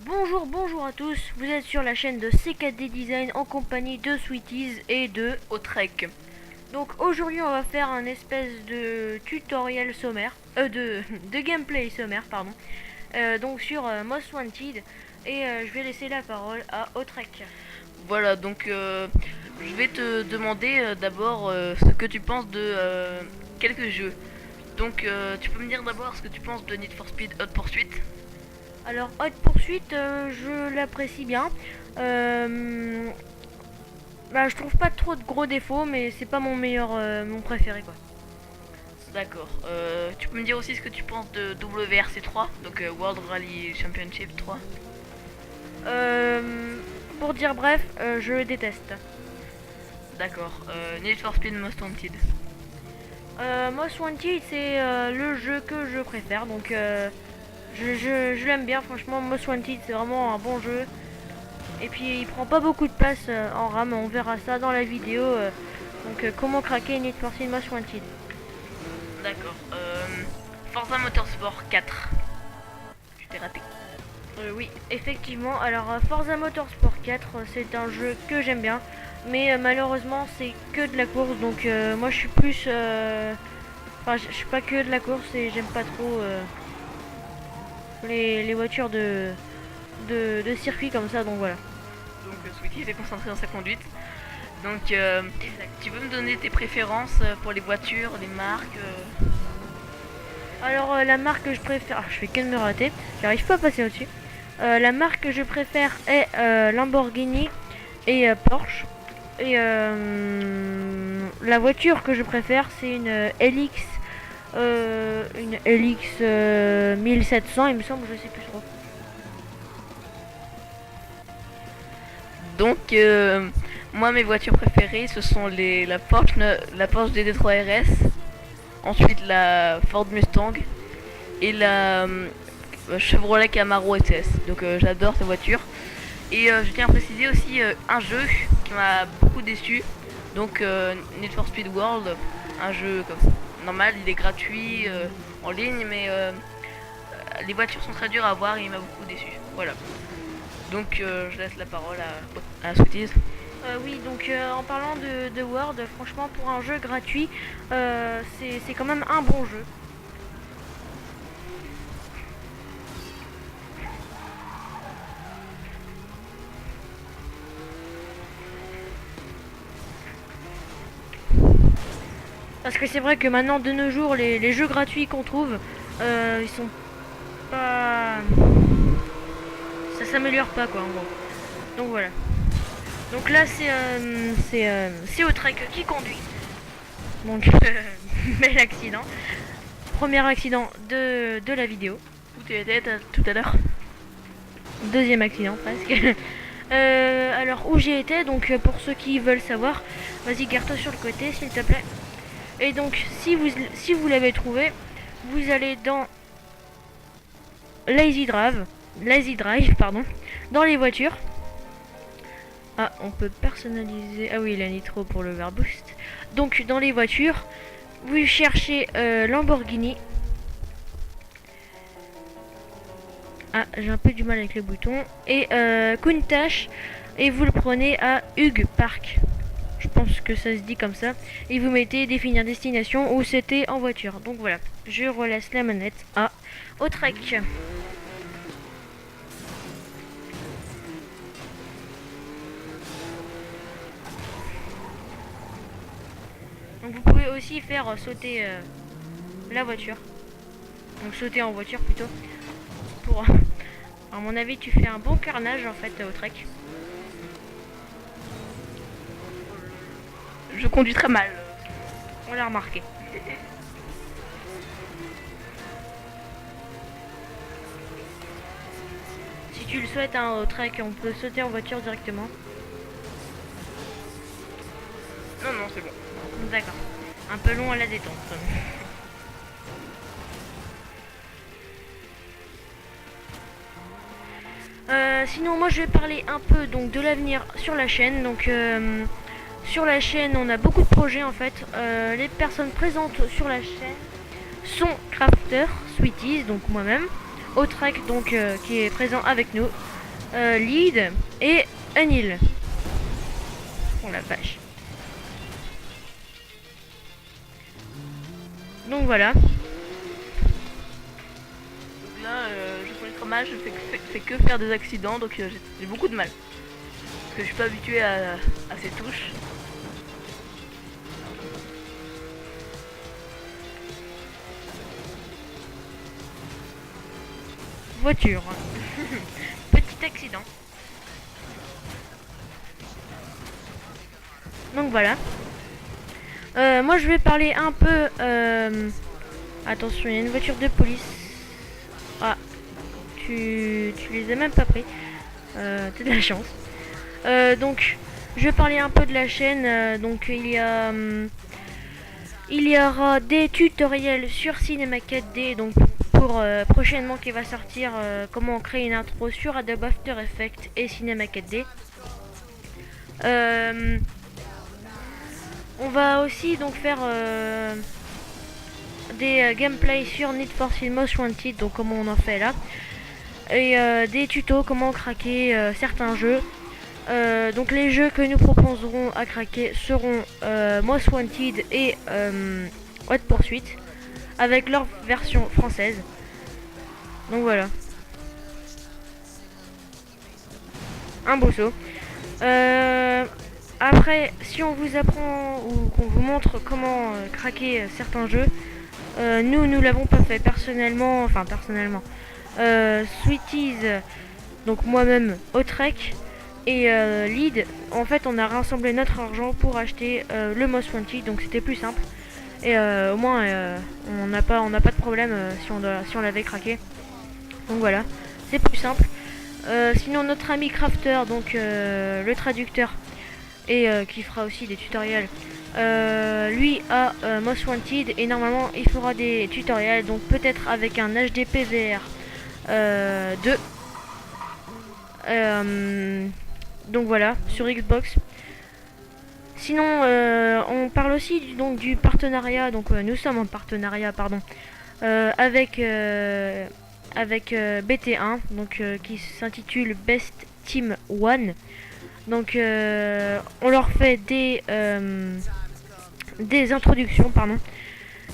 Bonjour à tous, vous êtes sur la chaîne de CKD Design en compagnie de Sweeties et de Autrek. Donc aujourd'hui on va faire un espèce de tutoriel sommaire, de gameplay sommaire pardon, donc sur Most Wanted et je vais laisser la parole à Autrek. Voilà, donc je vais te demander d'abord ce que tu penses de quelques jeux. Donc tu peux me dire d'abord ce que tu penses de Need for Speed Hot Pursuit. Alors Hot Pursuit, je l'apprécie bien. Je trouve pas trop de gros défauts, mais c'est pas mon meilleur, mon préféré quoi. D'accord. Tu peux me dire aussi ce que tu penses de WRC3, donc World Rally Championship 3. Pour dire bref, je le déteste. D'accord. Need for Speed Most Wanted. Most Wanted c'est le jeu que je préfère, donc je l'aime bien franchement. Most Wanted c'est vraiment un bon jeu. Et puis il prend pas beaucoup de place en RAM, on verra ça dans la vidéo. Donc comment craquer Need for Speed Most Wanted. D'accord. Forza Motorsport 4. Tu t'es raté. Oui, effectivement. Alors Forza Motorsport 4 c'est un jeu que j'aime bien. Mais malheureusement c'est que de la course, donc moi je suis plus... Enfin je suis pas que de la course et j'aime pas trop les voitures de circuit comme ça, donc voilà. Donc Sweetie est concentré dans sa conduite. Donc tu peux me donner tes préférences pour les voitures, les marques Alors la marque que je préfère... je fais que de me rater, j'arrive pas à passer au-dessus. La marque que je préfère est Lamborghini et Porsche. Et la voiture que je préfère c'est une LX 1700 il me semble, je sais plus trop. Donc moi mes voitures préférées ce sont la Porsche GT3 RS, ensuite la Ford Mustang et la Chevrolet Camaro SS. Donc j'adore ces voitures. Et je tiens à préciser aussi un jeu qui m'a beaucoup déçu. Donc Need for Speed World, un jeu comme ça, normal, il est gratuit en ligne, mais les voitures sont très dures à voir et il m'a beaucoup déçu. Voilà. Donc je laisse la parole à Sweeties. Oui, donc en parlant de Word, franchement pour un jeu gratuit, c'est quand même un bon jeu. Parce que c'est vrai que maintenant de nos jours les jeux gratuits qu'on trouve, ils sont pas... ça s'améliore pas quoi en gros. Donc voilà. Donc là c'est Autrek qui conduit. Donc bel accident. Premier accident de la vidéo. Où tu étais tout à l'heure? Deuxième accident presque. Alors où j'ai été, donc pour ceux qui veulent savoir, vas-y garde-toi sur le côté s'il te plaît. Et donc si vous l'avez trouvé, vous allez dans Lazy Drive, pardon, dans les voitures. Ah, on peut personnaliser. Ah oui, la nitro pour le verboost. Donc dans les voitures, vous cherchez Lamborghini. Ah, j'ai un peu du mal avec les boutons. Et Countach. Et vous le prenez à Hugh Park. Je pense que ça se dit comme ça. Et vous mettez définir destination où c'était en voiture. Donc voilà, je relaisse la manette à Autrek. Donc vous pouvez aussi faire sauter la voiture. Donc sauter en voiture plutôt. Pour... à mon avis tu fais un bon carnage en fait au trek. Je conduis très mal. On l'a remarqué. Si tu le souhaites au trek, on peut sauter en voiture directement. Non, c'est bon. D'accord. Un peu long à la détente. Sinon moi je vais parler un peu donc de l'avenir sur la chaîne. Donc sur la chaîne on a beaucoup de projets en fait. Les personnes présentes sur la chaîne sont Crafter, Sweeties, donc moi-même, Autrek donc qui est présent avec nous, Lead et Anil. Oh la vache. Donc voilà. Donc là, je prends le fromage, je fais que faire des accidents, donc j'ai beaucoup de mal. Parce que je suis pas habitué à ces touches. Voiture. Petit accident. Donc voilà. Moi je vais parler un peu... Attention, il y a une voiture de police. Ah, tu les as même pas pris. T'as de la chance. Donc, je vais parler un peu de la chaîne. Donc, il y aura des tutoriels sur Cinema 4D. Donc, pour prochainement qui va sortir comment créer une intro sur Adobe After Effects et Cinema 4D. On va aussi donc faire des gameplays sur Need for Speed Most Wanted, donc comment on en fait là, et des tutos comment craquer certains jeux. Donc les jeux que nous proposerons à craquer seront Most Wanted et Hot Pursuit avec leur version française. Donc voilà. Un beau saut. Après, si on vous apprend ou qu'on vous montre comment craquer certains jeux, nous l'avons pas fait personnellement, Sweeties, donc moi-même, Autrek et Lead, en fait on a rassemblé notre argent pour acheter le Most Wanted, donc c'était plus simple. Et au moins on n'a pas de problème si on l'avait craqué. Donc voilà, c'est plus simple. Sinon notre ami Crafter, donc le traducteur, et qui fera aussi des tutoriels, lui a Most Wanted et normalement il fera des tutoriels, donc peut-être avec un HD PVR 2. Donc voilà, sur Xbox. Sinon on parle aussi du partenariat, donc nous sommes en partenariat avec BT1, donc qui s'intitule Best Team One. Donc on leur fait des introductions,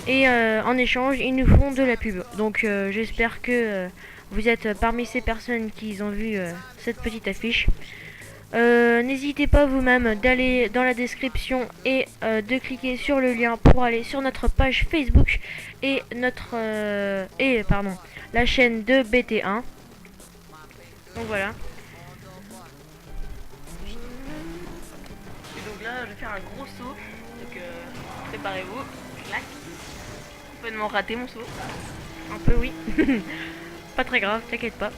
et en échange ils nous font de la pub. Donc j'espère que vous êtes parmi ces personnes qui ont vu cette petite affiche. N'hésitez pas vous-même d'aller dans la description et de cliquer sur le lien pour aller sur notre page Facebook et la chaîne de BT1. Donc voilà. Et donc là, je vais faire un gros saut. Donc préparez-vous. Clac. Complètement raté mon saut. Un peu oui. Pas très grave, t'inquiète pas.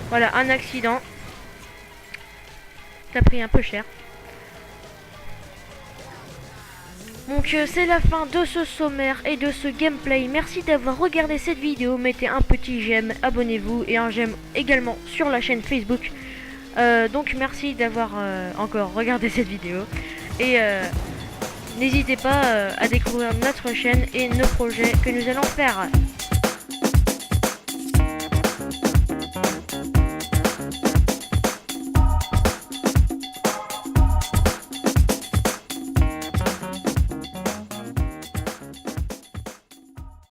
Voilà, un accident. T'as pris un peu cher. Donc c'est la fin de ce sommaire et de ce gameplay. Merci d'avoir regardé cette vidéo. Mettez un petit j'aime, abonnez-vous et un j'aime également sur la chaîne Facebook. Donc merci d'avoir encore regardé cette vidéo. Et n'hésitez pas à découvrir notre chaîne et nos projets que nous allons faire.